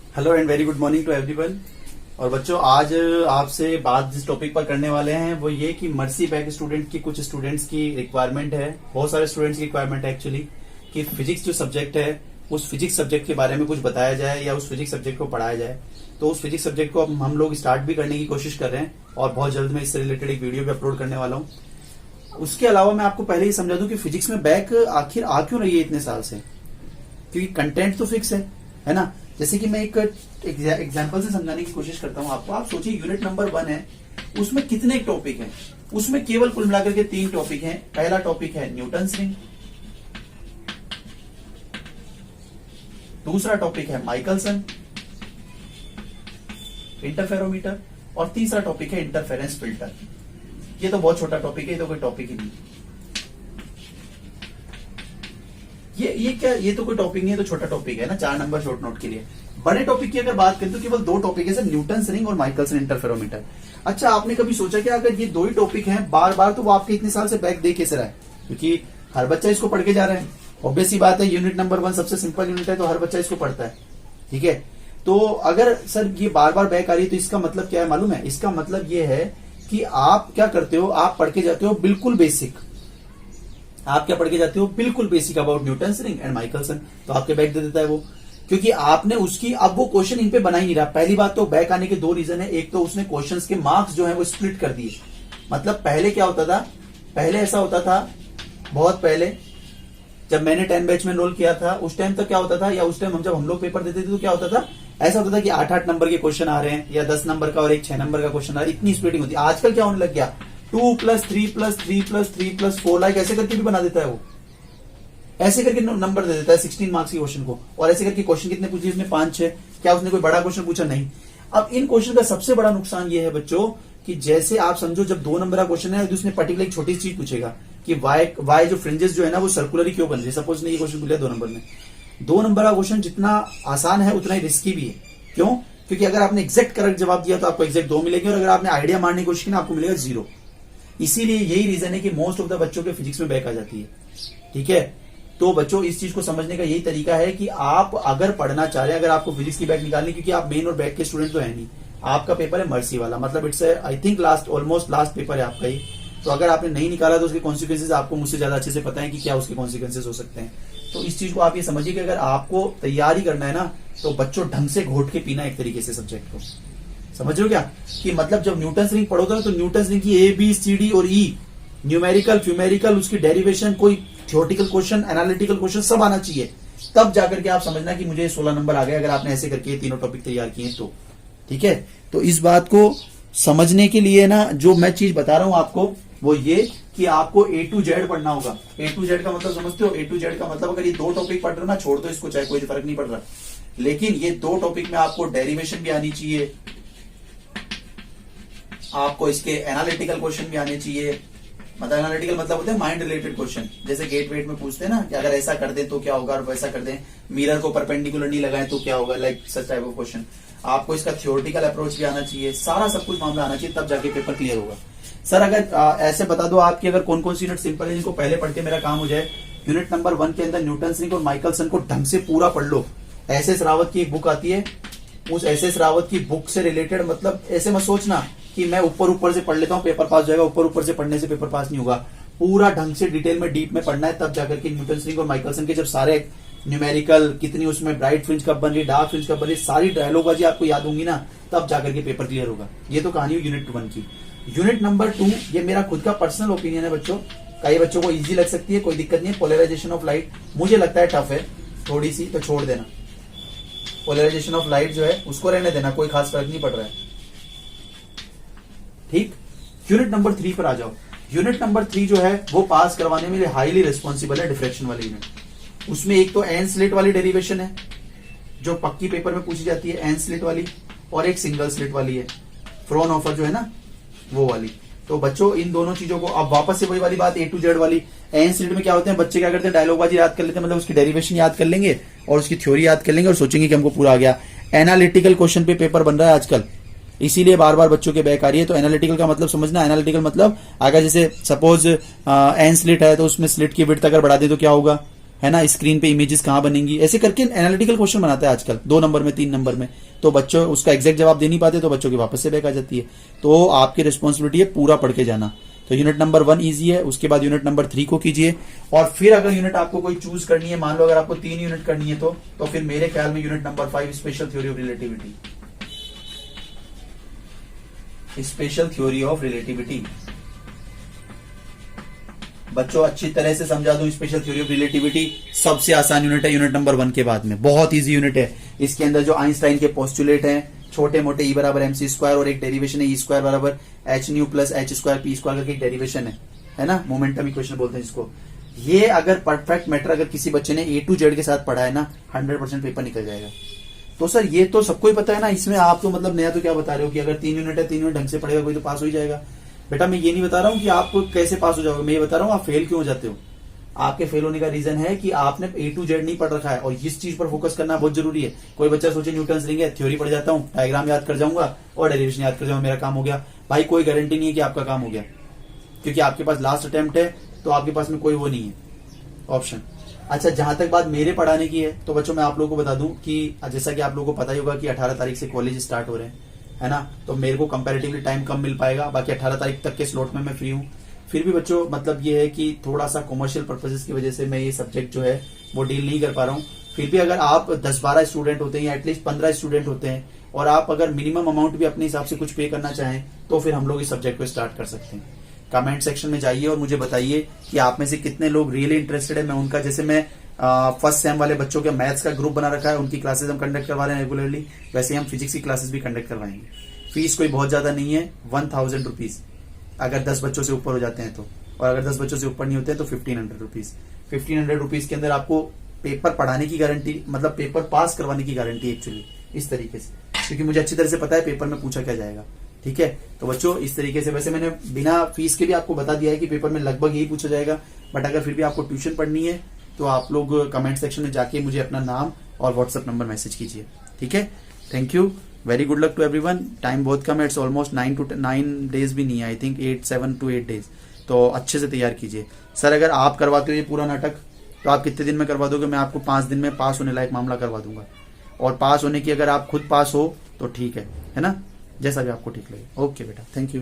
Hello and very good morning to everyone. और बच्चों, आज आपसे बात जिस टॉपिक पर करने वाले हैं वो ये कि मर्सी बैक स्टूडेंट की कुछ स्टूडेंट्स की रिक्वायरमेंट है, बहुत सारे स्टूडेंट्स की रिक्वायरमेंट है एक्चुअली, कि फिजिक्स जो सब्जेक्ट है उस फिजिक्स सब्जेक्ट के बारे में कुछ बताया जाए या उस फिजिक्स सब्जेक्ट को पढ़ाया जाए। तो उस फिजिक्स सब्जेक्ट को हम लोग स्टार्ट भी करने की कोशिश कर रहे हैं और बहुत जल्द मैं इससे रिलेटेड एक वीडियो भी अपलोड करने वाला हूँ। उसके अलावा मैं आपको पहले ही समझा दूं कि फिजिक्स में बैक आखिर आ क्यों रही है इतने साल से, क्योंकि कंटेंट तो फिक्स है ना। जैसे कि मैं एक एग्जांपल से समझाने की कोशिश करता हूं आपको। आप सोचिए यूनिट नंबर 1 है, उसमें कितने टॉपिक हैं? उसमें केवल कुल मिलाकर के 3 टॉपिक हैं। पहला टॉपिक है न्यूटन्स रिंग, दूसरा टॉपिक है माइकलसन इंटरफेरोमीटर और तीसरा टॉपिक है इंटरफेरेंस फिल्टर। ये तो बहुत छोटा टॉपिक है, ये तो कोई टॉपिक ही नहीं। ये क्या, ये तो कोई टॉपिक नहीं है, तो छोटा टॉपिक है ना, 4 नंबर शॉर्ट नोट के लिए। बड़े टॉपिक की अगर बात करें तो केवल 2 टॉपिक है सर, न्यूटन्स रिंग और माइकलसन इंटरफेरोमीटर। अच्छा, आपने कभी सोचा कि अगर ये 2 ही टॉपिक हैं बार बार, तो वो आपके इतने साल से बैक दे कैसे रहा है? क्योंकि हर बच्चा इसको पढ़ के जा रहा है। ऑब्वियस सी बात है, यूनिट नंबर 1 सबसे सिंपल यूनिट है, तो हर बच्चा इसको पढ़ता है। ठीक है, तो अगर सर ये बार बार बैक आ रही है तो इसका मतलब क्या है मालूम है? इसका मतलब ये है कि आप क्या करते हो, आप पढ़ के जाते हो बिल्कुल बेसिक। आप क्या पढ़ के जाते हो? बिल्कुल basic about Newton's ring and Michelson, तो आपके बैक दे देता है वो, क्योंकि आपने उसकी अब वो क्वेश्चन इन पे बना ही नहीं रहा। पहली बात तो बैक आने के 2 रीजन है। एक तो उसने क्वेश्चंस के मार्क्स जो है वो स्प्लिट कर दिए। मतलब पहले क्या होता था, पहले ऐसा होता था, बहुत पहले जब मैंने 10 बैच में एनरोल किया था उस टाइम तक क्या होता था, या उस टाइम जब हम लोग पेपर देते थे तो क्या होता था, ऐसा होता था कि 8-8 नंबर के क्वेश्चन आ रहे हैं या 10 नंबर का और एक 6 नंबर का क्वेश्चन आ रहा है। इतनी स्प्लिटिंग होती है। आजकल क्या होने लग गया, 2+3+3+3+4 लाइक ऐसे करके भी बना देता है वो, ऐसे करके नंबर दे देता है 16 मार्क्स के क्वेश्चन को। और ऐसे करके क्वेश्चन कितने पूछे उसने? 5-6। क्या उसने कोई बड़ा क्वेश्चन पूछा? नहीं। अब इन क्वेश्चन का सबसे बड़ा नुकसान ये है बच्चों कि जैसे आप समझो जब 2 नंबर का क्वेश्चन है, उसने पर्टिकुलर एक छोटी चीज पूछेगा कि वाई जो फ्रिंजेस जो है ना वो सर्कुलर क्यों बन रही है। सपोज ने ये क्वेश्चन पूछा 2 नंबर में। 2 नंबर का क्वेश्चन जितना आसान है उतना ही रिस्की भी है। क्यों? क्योंकि अगर आपने एग्जैक्ट करेक्ट जवाब दिया तो आपको एग्जैक्ट 2 मिलेंगे, और अगर आपने आइडिया मारने की कोशिश की ना आपको मिलेगा 0। इसीलिए यही रीजन है कि मोस्ट ऑफ द बच्चों के फिजिक्स में बैक आ जाती है। ठीक है, तो बच्चों इस चीज को समझने का यही तरीका है कि आप अगर पढ़ना चाह रहे हैं, अगर आपको फिजिक्स की बैक निकालनी, क्योंकि आप मेन और बैक के स्टूडेंट तो है नहीं, आपका पेपर है मर्सी वाला, मतलब it's I think almost last paper है आपका ही। तो अगर आपने नहीं निकाला तो उसके कॉन्सिक्वेंसेज आपको मुझसे ज्यादा अच्छे से पता है कि क्या उसके कॉन्सिक्वेंसेज हो सकते हैं। तो इस चीज को आप ये समझिए कि अगर आपको तैयारी करना है ना, तो बच्चों ढंग से घोट के पीना एक तरीके से सब्जेक्ट को। समझ रहे हो क्या? कि मतलब जब न्यूटन्स रिंग पढ़ोगे ना तो न्यूटन्स रिंग की ABCD और E, न्यूमेरिकल फ्यूमेरिकल, उसकी डेरिवेशन, कोई थियोरेटिकल क्वेश्चन, एनालिटिकल क्वेश्चन सब आना चाहिए। तब जाकर के आप समझना कि मुझे 16 नंबर आ गए अगर आपने ऐसे करके तीनों टॉपिक तैयार किए तो। ठीक है, तो इस बात को समझने के लिए ना जो मैं चीज बता रहा हूं आपको वो ये कि आपको A to Z पढ़ना होगा। A to Z का मतलब समझते हो? A to Z का मतलब अगर ये 2 टॉपिक पढ़ रहे हो ना, छोड़ दो इसको, चाहे कोई फर्क नहीं पड़ रहा, लेकिन ये 2 टॉपिक में आपको डेरिवेशन भी आनी चाहिए, आपको इसके एनालिटिकल क्वेश्चन भी आने चाहिए। मतलब एनालिटिकल मतलब होता है माइंड रिलेटेड क्वेश्चन, जैसे गेट वेट में पूछते हैं ना कि अगर ऐसा कर दें तो क्या होगा, और वैसा कर दें, मिरर को परपेंडिकुलर नहीं लगाएं तो क्या होगा, like such type of question. आपको इसका थ्योरेटिकल अप्रोच भी आना चाहिए, सारा सब कुछ मामला आना चाहिए, तब जाके पेपर क्लियर होगा। सर अगर ऐसे बता दो आपकी अगर कौन कौन सी यूनिट सिंपल है जिनको पहले पढ़ के मेरा काम हो जाए। यूनिट नंबर 1 के अंदर न्यूटन्स रिंग और माइकलसन को ढंग से पूरा पढ़ लो। SS रावत की एक बुक आती है, उस SS रावत की बुक से रिलेटेड, मतलब ऐसे मत सोचना कि मैं ऊपर से पढ़ लेता हूं पेपर पास हो जाएगा। ऊपर से पढ़ने से पेपर पास नहीं होगा। पूरा ढंग से डिटेल में डीप में पढ़ना है, तब जाकर के न्यूटन्स रिंग और माइकलसन के जब सारे न्यूमेरिकल, कितनी उसमें ब्राइट फ्रिंज कब बन रही, डार्क फ्रिंज कब बन रही, सारी डायलॉग बाजी आपको याद होंगी ना, तब जाकर के पेपर क्लियर होगा। ये तो कहानी यूनिट 1 की। यूनिट नंबर 2 ये मेरा खुद का पर्सनल ओपिनियन है बच्चों, कई बच्चों को इजी लग सकती है, कोई दिक्कत नहीं है। पोलराइजेशन ऑफ लाइट मुझे लगता है टफ है थोड़ी सी, तो छोड़ देना। पोलराइजेशन ऑफ लाइट जो है उसको रहने देना, कोई खास फर्क नहीं पड़ रहा है। ठीक, यूनिट नंबर 3 पर आ जाओ। यूनिट नंबर 3 जो है वो पास करवाने में हाईली रिस्पॉन्सिबल है, डिफ्रैक्शन वाली यूनिट। उसमें एक तो एन स्लिट वाली डेरिवेशन है जो पक्की पेपर में पूछी जाती है, एन स्लिट वाली, और एक सिंगल स्लिट वाली है, फ्रॉनहोफर जो है ना वो वाली। तो बच्चों इन दोनों चीजों को अब वापस से वही वाली बात, A to Z वाली। एन स्लिट में क्या होते हैं, बच्चे क्या करते हैं, डायलॉग बाजी याद कर लेते हैं, मतलब उसकी डेरिवेशन याद कर लेंगे और उसकी थ्योरी याद कर लेंगे और सोचेंगे कि हमको पूरा आ गया। एनालिटिकल क्वेश्चन पे पेपर बन रहा है आजकल, इसीलिए बार बार बच्चों के बैक आ रही है। तो एनालिटिकल का मतलब समझना, एनालिटिकल मतलब अगर जैसे सपोज एन स्लिट है तो उसमें स्लिट की विड्थ अगर बढ़ा दे तो क्या होगा, है ना, स्क्रीन पे इमेजेस कहाँ बनेंगी, ऐसे करके एनालिटिकल क्वेश्चन बनाता है आजकल 2 नंबर में 3 नंबर में। तो बच्चों उसका एग्जैक्ट जवाब दे नहीं पाते तो बच्चों की वापस से बैक आ जाती है। तो आपकी रिस्पॉन्सिबिलिटी है पूरा पढ़ के जाना। तो यूनिट नंबर 1 इजी है, उसके बाद यूनिट नंबर 3 को कीजिए। और फिर अगर यूनिट आपको कोई चूज करनी है, मान लो अगर आपको 3 यूनिट करनी है तो फिर मेरे ख्याल में unit number 5 special theory of relativity, special theory of relativity. बच्चों अच्छी तरह से समझा दूं, स्पेशल थ्योरी ऑफ रिलेटिविटी सबसे आसान यूनिट है यूनिट नंबर 1 के बाद में, बहुत इजी यूनिट है। इसके अंदर जो आइंस्टाइन के पोस्टुलेट हैं, छोटे मोटे ई बराबर एम सी स्क्वायर और एक डेरिवेशन है ई स्क्वायर बराबर H new plus H square P square करके एक डेरिवेशन है ना, मोमेंटम इक्वेशन बोलते हैं जिसको। ये अगर परफेक्ट मैटर अगर किसी बच्चे ने A to Z के साथ पढ़ा है ना, 100% पेपर निकल जाएगा। तो सर ये तो सबको ही पता है ना, इसमें आप तो मतलब नया तो क्या बता रहे हो कि अगर 3 यूनिट है 3 यूनिट ढंग से पढ़ेगा कोई तो पास हो ही जाएगा। बेटा मैं ये नहीं बता रहा हूं कि आप कैसे पास हो जाओगे, मैं ये बता रहा हूं आप फेल क्यों हो जाते हो। आपके फेल होने का रीजन है कि आपने A to Z नहीं पढ़ रखा है, और इस चीज पर फोकस करना बहुत जरूरी है। कोई बच्चा सोचे न्यूटन रिंग है, थ्योरी पढ़ जाता हूं, डायग्राम याद कर जाऊंगा और डेरिवेशन याद कर जाऊंगा, मेरा काम हो गया। भाई कोई गारंटी नहीं है कि आपका काम हो गया, क्योंकि आपके पास लास्ट अटेम्प्ट है, तो आपके पास में कोई वो नहीं है ऑप्शन। अच्छा जहां तक बात मेरे पढ़ाने की है, तो बच्चों मैं आप लोगों को बता दूं कि जैसा कि आप लोगों को पता ही होगा कि 18 तारीख से कॉलेज स्टार्ट हो रहे हैं, है ना। तो मेरे को कंपैरेटिवली टाइम कम मिल पाएगा, बाकी 18 तारीख तक के स्लॉट में मैं फ्री हूं। फिर भी बच्चों मतलब ये है कि थोड़ा सा कॉमर्शियल पर्पसेस की वजह से मैं ये सब्जेक्ट जो है वो डील नहीं कर पा रहा हूँ। फिर भी अगर आप 10-12 स्टूडेंट होते हैं या एटलीस्ट 15 स्टूडेंट होते हैं, और आप अगर मिनिमम अमाउंट भी अपने हिसाब से कुछ पे करना चाहें, तो फिर हम लोग इस सब्जेक्ट को स्टार्ट कर सकते हैं। कमेंट सेक्शन में जाइए और मुझे बताइए कि आप में से कितने लोग रियली इंटरेस्टेड है। मैं उनका, जैसे मैं फर्स्ट सेम वाले बच्चों के मैथ्स का ग्रुप बना रखा है, उनकी क्लासेस हम कंडक्ट करवा रहे हैं रेगुलरली, वैसे हम फिजिक्स की क्लासेस भी कंडक्ट करवाएंगे। फीस कोई बहुत ज्यादा नहीं है, 1000 रुपीज अगर 10 बच्चों से ऊपर हो जाते हैं तो, और अगर 10 बच्चों से ऊपर नहीं होते हैं तो 1500 रुपीज। 1500 रुपीज के अंदर आपको पेपर पढ़ाने की गारंटी, मतलब पेपर पास करवाने की गारंटी एक्चुअली इस तरीके से, क्योंकि मुझे अच्छी तरह से पता है पेपर में पूछा क्या जाएगा। ठीक है, तो बच्चों इस तरीके से, वैसे मैंने बिना फीस के भी आपको बता दिया है कि पेपर में लगभग यही पूछा जाएगा, बट अगर फिर भी आपको ट्यूशन पढ़नी है तो आप लोग कमेंट सेक्शन में जाके मुझे अपना नाम और व्हाट्सएप नंबर मैसेज कीजिए। ठीक है, thank you, very good luck to everyone. Time बहुत कम है, इट्स ऑलमोस्ट 9 डेज भी नहीं है, आई थिंक 7 to 8 डेज। तो अच्छे से तैयार कीजिए। सर अगर आप करवाते हो ये पूरा नाटक तो आप कितने दिन में करवा दोगे? मैं आपको 5 दिन में पास होने लायक मामला करवा दूंगा, और पास होने की अगर आप खुद पास हो तो ठीक है ना, जैसा भी आपको ठीक लगे। ओके बेटा, थैंक यू।